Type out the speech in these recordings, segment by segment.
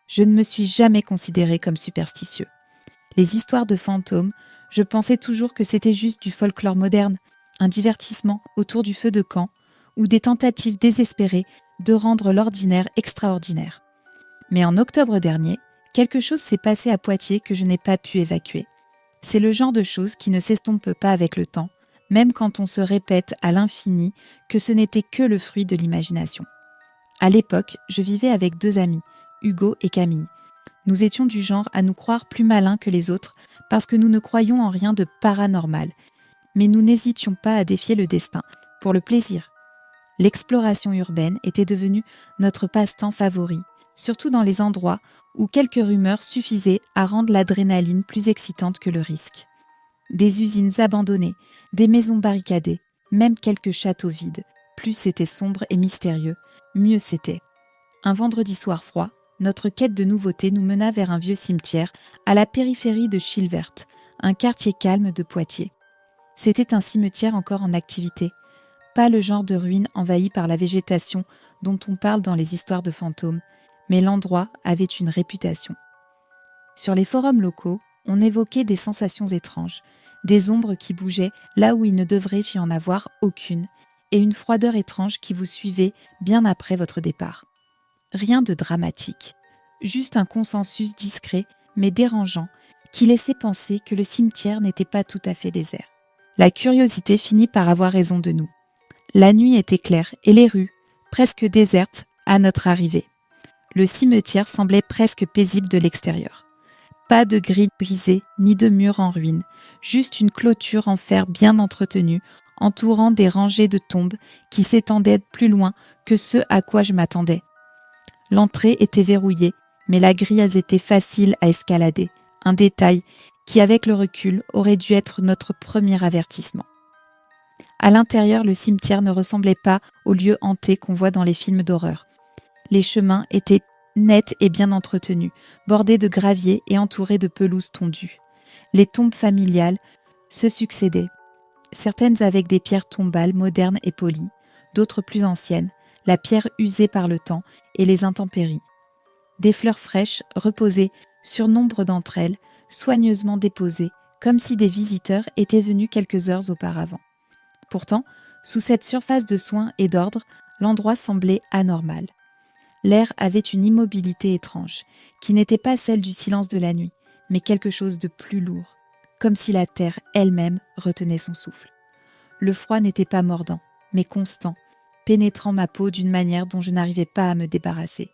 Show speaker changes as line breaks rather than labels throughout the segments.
Je ne me suis jamais considérée comme superstitieux. Les histoires de fantômes, je pensais toujours que c'était juste du folklore moderne, un divertissement autour du feu de camp ou des tentatives désespérées de rendre l'ordinaire extraordinaire. Mais en octobre dernier, quelque chose s'est passé à Poitiers que je n'ai pas pu évacuer. C'est le genre de choses qui ne s'estompe pas avec le temps, même quand on se répète à l'infini que ce n'était que le fruit de l'imagination. À l'époque, je vivais avec 2 amis, Hugo et Camille. Nous étions du genre à nous croire plus malins que les autres parce que nous ne croyions en rien de paranormal, mais nous n'hésitions pas à défier le destin, pour le plaisir. L'exploration urbaine était devenue notre passe-temps favori, surtout dans les endroits où quelques rumeurs suffisaient à rendre l'adrénaline plus excitante que le risque. Des usines abandonnées, des maisons barricadées, même quelques châteaux vides. Plus c'était sombre et mystérieux, mieux c'était. Un vendredi soir froid, notre quête de nouveautés nous mena vers un vieux cimetière à la périphérie de Chilvert, un quartier calme de Poitiers. C'était un cimetière encore en activité, pas le genre de ruine envahie par la végétation dont on parle dans les histoires de fantômes, mais l'endroit avait une réputation. Sur les forums locaux, on évoquait des sensations étranges, des ombres qui bougeaient là où il ne devrait y en avoir aucune, et une froideur étrange qui vous suivait bien après votre départ. Rien de dramatique, juste un consensus discret mais dérangeant qui laissait penser que le cimetière n'était pas tout à fait désert. La curiosité finit par avoir raison de nous. La nuit était claire et les rues, presque désertes, à notre arrivée. Le cimetière semblait presque paisible de l'extérieur. Pas de grilles brisées ni de murs en ruine, juste une clôture en fer bien entretenue, entourant des rangées de tombes qui s'étendaient plus loin que ce à quoi je m'attendais. L'entrée était verrouillée, mais la grille était facile à escalader, un détail qui, avec le recul, aurait dû être notre premier avertissement. À l'intérieur, le cimetière ne ressemblait pas aux lieux hantés qu'on voit dans les films d'horreur. Les chemins étaient nets et bien entretenus, bordés de gravier et entourés de pelouses tondues. Les tombes familiales se succédaient, certaines avec des pierres tombales modernes et polies, d'autres plus anciennes, la pierre usée par le temps et les intempéries. Des fleurs fraîches reposaient sur nombre d'entre elles, soigneusement déposées, comme si des visiteurs étaient venus quelques heures auparavant. Pourtant, sous cette surface de soin et d'ordre, l'endroit semblait anormal. L'air avait une immobilité étrange, qui n'était pas celle du silence de la nuit, mais quelque chose de plus lourd, comme si la terre elle-même retenait son souffle. Le froid n'était pas mordant, mais constant, pénétrant ma peau d'une manière dont je n'arrivais pas à me débarrasser.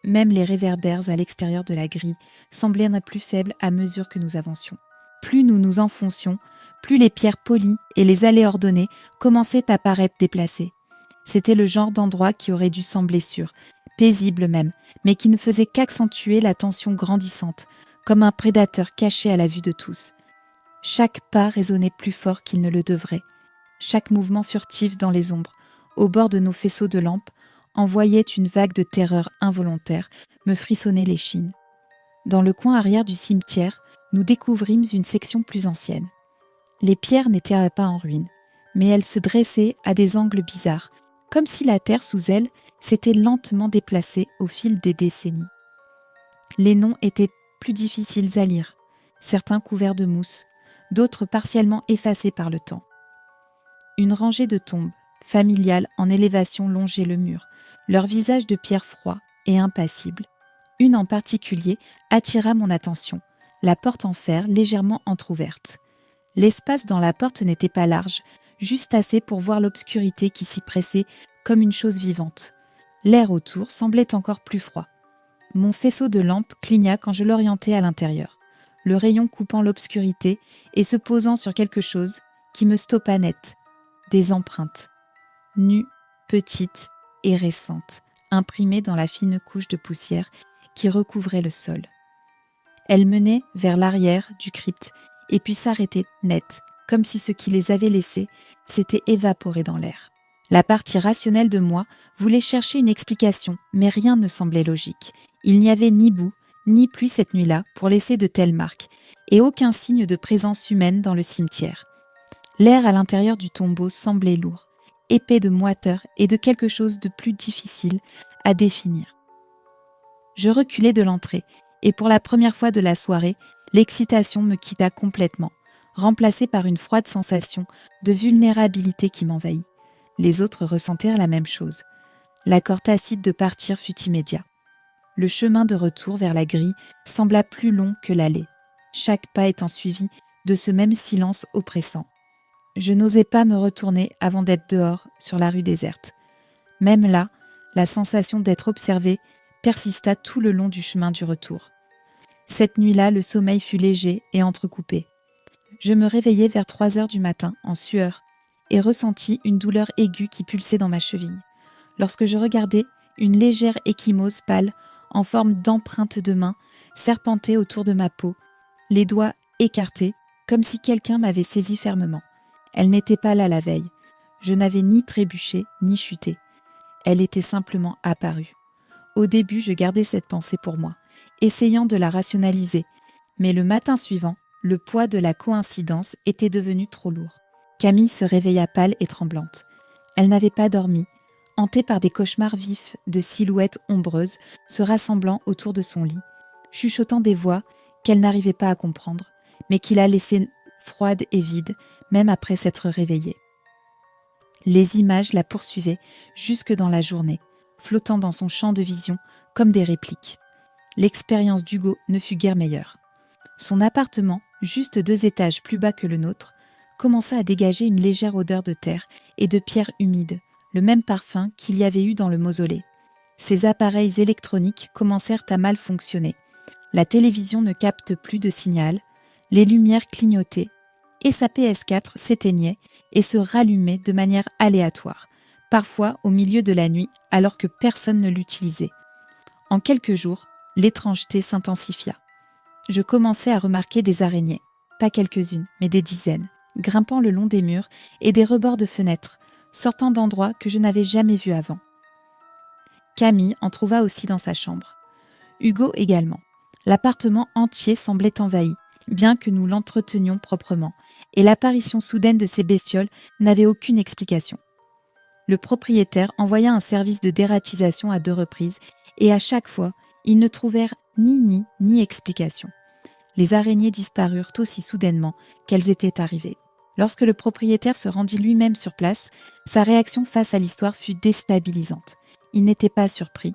Même les réverbères à l'extérieur de la grille semblaient plus faibles à mesure que nous avancions. Plus nous nous enfoncions, plus les pierres polies et les allées ordonnées commençaient à paraître déplacées. C'était le genre d'endroit qui aurait dû sembler sûr, paisible même, mais qui ne faisait qu'accentuer la tension grandissante, comme un prédateur caché à la vue de tous. Chaque pas résonnait plus fort qu'il ne le devrait. Chaque mouvement furtif dans les ombres, au bord de nos faisceaux de lampes, envoyait une vague de terreur involontaire, me frissonnait l'échine. Dans le coin arrière du cimetière, nous découvrîmes une section plus ancienne. Les pierres n'étaient pas en ruine, mais elles se dressaient à des angles bizarres, comme si la terre sous elles s'était lentement déplacée au fil des décennies. Les noms étaient plus difficiles à lire, certains couverts de mousse, d'autres partiellement effacés par le temps. Une rangée de tombes, familiales en élévation longeait le mur, leur visage de pierre froid et impassible. Une en particulier attira mon attention, la porte en fer légèrement entr'ouverte. L'espace dans la porte n'était pas large, juste assez pour voir l'obscurité qui s'y pressait comme une chose vivante. L'air autour semblait encore plus froid. Mon faisceau de lampe cligna quand je l'orientai à l'intérieur, le rayon coupant l'obscurité et se posant sur quelque chose qui me stoppa net. Des empreintes, nues, petites et récentes, imprimées dans la fine couche de poussière qui recouvrait le sol. Elles menaient vers l'arrière du crypte et puis s'arrêtaient net, comme si ce qui les avait laissées s'était évaporé dans l'air. La partie rationnelle de moi voulait chercher une explication, mais rien ne semblait logique. Il n'y avait ni boue, ni pluie cette nuit-là pour laisser de telles marques, et aucun signe de présence humaine dans le cimetière. L'air à l'intérieur du tombeau semblait lourd, épais de moiteur et de quelque chose de plus difficile à définir. Je reculai de l'entrée, et pour la première fois de la soirée, l'excitation me quitta complètement, remplacée par une froide sensation de vulnérabilité qui m'envahit. Les autres ressentèrent la même chose. L'accord tacite de partir fut immédiat. Le chemin de retour vers la grille sembla plus long que l'aller, chaque pas étant suivi de ce même silence oppressant. Je n'osais pas me retourner avant d'être dehors, sur la rue déserte. Même là, la sensation d'être observée persista tout le long du chemin du retour. Cette nuit-là, le sommeil fut léger et entrecoupé. Je me réveillai vers 3 heures du matin, en sueur, et ressentis une douleur aiguë qui pulsait dans ma cheville. Lorsque je regardai, une légère ecchymose pâle, en forme d'empreinte de main, serpentait autour de ma peau, les doigts écartés, comme si quelqu'un m'avait saisi fermement. Elle n'était pas là la veille. Je n'avais ni trébuché, ni chuté. Elle était simplement apparue. Au début, je gardais cette pensée pour moi, essayant de la rationaliser, mais le matin suivant, le poids de la coïncidence était devenu trop lourd. Camille se réveilla pâle et tremblante. Elle n'avait pas dormi, hantée par des cauchemars vifs de silhouettes ombreuses se rassemblant autour de son lit, chuchotant des voix qu'elle n'arrivait pas à comprendre, mais qui la laissaient froide et vide, même après s'être réveillée. Les images la poursuivaient jusque dans la journée, flottant dans son champ de vision comme des répliques. L'expérience d'Hugo ne fut guère meilleure. Son appartement, juste 2 étages plus bas que le nôtre, commença à dégager une légère odeur de terre et de pierres humides, le même parfum qu'il y avait eu dans le mausolée. Ses appareils électroniques commencèrent à mal fonctionner. La télévision ne capte plus de signal, les lumières clignotaient, et sa PS4 s'éteignait et se rallumait de manière aléatoire, parfois au milieu de la nuit alors que personne ne l'utilisait. En quelques jours, l'étrangeté s'intensifia. Je commençais à remarquer des araignées, pas quelques-unes, mais des dizaines, grimpant le long des murs et des rebords de fenêtres, sortant d'endroits que je n'avais jamais vus avant. Camille en trouva aussi dans sa chambre. Hugo également. L'appartement entier semblait envahi, bien que nous l'entretenions proprement, et l'apparition soudaine de ces bestioles n'avait aucune explication. Le propriétaire envoya un service de dératisation à 2 reprises, et à chaque fois, ils ne trouvèrent ni nid ni explication. Les araignées disparurent aussi soudainement qu'elles étaient arrivées. Lorsque le propriétaire se rendit lui-même sur place, sa réaction face à l'histoire fut déstabilisante. Il n'était pas surpris.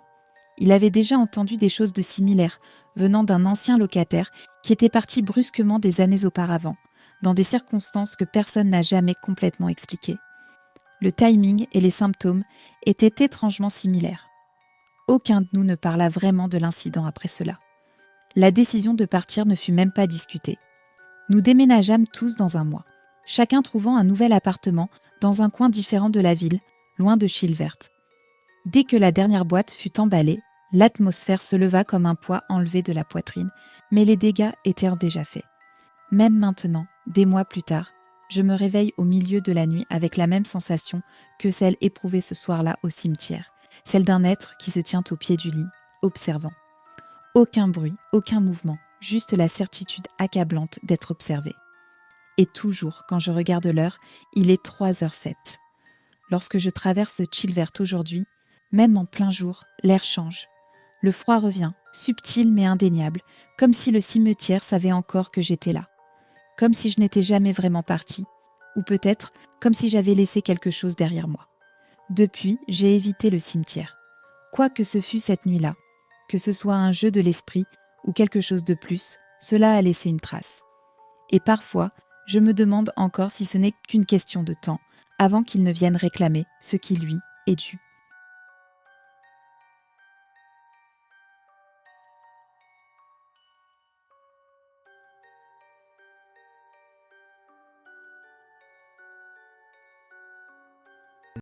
Il avait déjà entendu des choses de similaires venant d'un ancien locataire qui était parti brusquement des années auparavant, dans des circonstances que personne n'a jamais complètement expliquées. Le timing et les symptômes étaient étrangement similaires. Aucun de nous ne parla vraiment de l'incident après cela. La décision de partir ne fut même pas discutée. Nous déménageâmes tous dans un mois, chacun trouvant un nouvel appartement dans un coin différent de la ville, loin de Chilvert. Dès que la dernière boîte fut emballée, l'atmosphère se leva comme un poids enlevé de la poitrine, mais les dégâts étaient déjà faits. Même maintenant, des mois plus tard, je me réveille au milieu de la nuit avec la même sensation que celle éprouvée ce soir-là au cimetière, celle d'un être qui se tient au pied du lit, observant. Aucun bruit, aucun mouvement, juste la certitude accablante d'être observé. Et toujours, quand je regarde l'heure, il est 3h07. Lorsque je traverse Chilvert aujourd'hui, même en plein jour, l'air change. Le froid revient, subtil mais indéniable, comme si le cimetière savait encore que j'étais là. Comme si je n'étais jamais vraiment partie, ou peut-être comme si j'avais laissé quelque chose derrière moi. Depuis, j'ai évité le cimetière. Quoi que ce fût cette nuit-là, que ce soit un jeu de l'esprit ou quelque chose de plus, cela a laissé une trace. Et parfois, je me demande encore si ce n'est qu'une question de temps, avant qu'il ne vienne réclamer ce qui lui est dû.